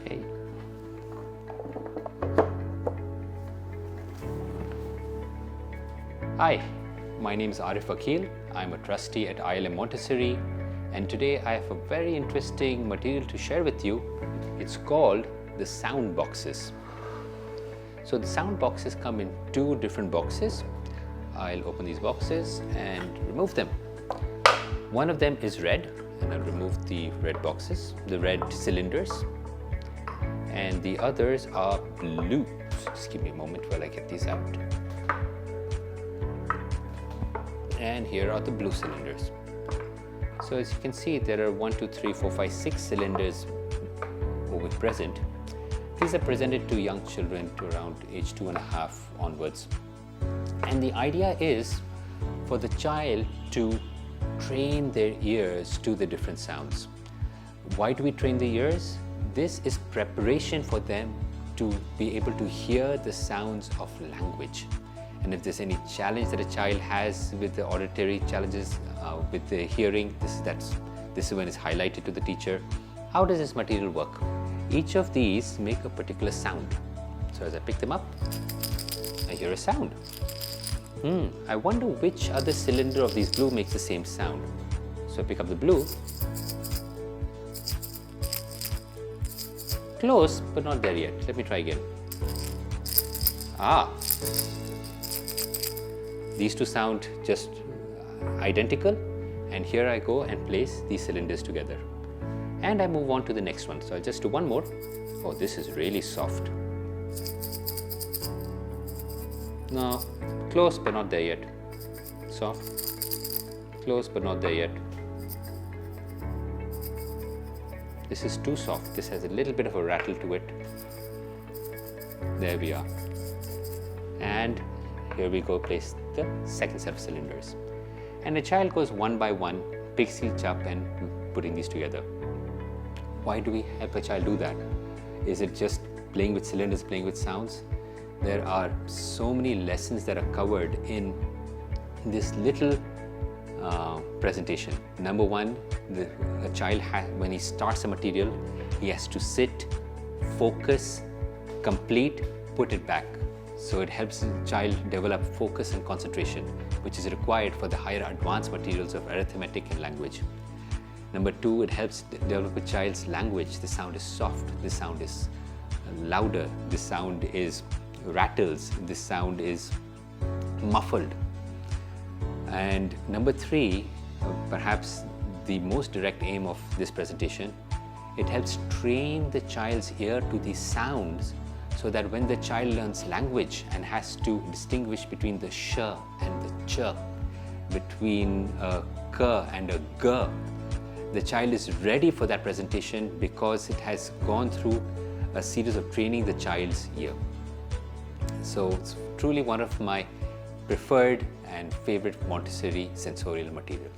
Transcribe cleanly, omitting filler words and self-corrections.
Hey. Hi, my name is Arif Akil. I'm a trustee at ILM Montessori, and today I have a very interesting material to share with you. It's called the sound boxes. So the sound boxes come in two different boxes. I'll open these boxes and remove them. One of them is red, and I'll remove the red boxes, the red cylinders, and the others are blue. Just give me a moment while I get these out. And here are the blue cylinders. So as you can see, there are 1, 2, 3, 4, 5, 6 cylinders over present. These are presented to young children to around age 2.5 onwards. And the idea is for the child to train their ears to the different sounds. Why do we train the ears? This is preparation for them to be able to hear the sounds of language. And if there's any challenge that a child has with the auditory challenges, with the hearing, this is when it's highlighted to the teacher. How does this material work? Each of these make a particular sound. So as I pick them up, I hear a sound. I wonder which other cylinder of these blue makes the same sound. So I pick up the blue. Close, but not there yet. Let me try again. These two sound just identical, and here I go and place these cylinders together. And I move on to the next one. So I'll just do one more. Oh, this is really soft. No, close but not there yet. Soft, close but not there yet. This is too soft. This has a little bit of a rattle to it. There we are. And here we go, place the second set of cylinders. And the child goes one by one, picks each up and putting these together. Why do we help a child do that? Is it just playing with cylinders, playing with sounds? There are so many lessons that are covered in this little presentation. Number one, a child when he starts a material, he has to sit, focus, complete, put it back. So it helps the child develop focus and concentration, which is required for the higher advanced materials of arithmetic and language. Number two, it helps develop a child's language. The sound is soft, the sound is louder, the sound is rattles, the sound is muffled. And number three, perhaps the most direct aim of this presentation, it helps train the child's ear to these sounds, so that when the child learns language and has to distinguish between the sh and the ch, between a k and a g, the child is ready for that presentation because it has gone through a series of training the child's ear. So it's truly one of my preferred and favorite Montessori sensorial material.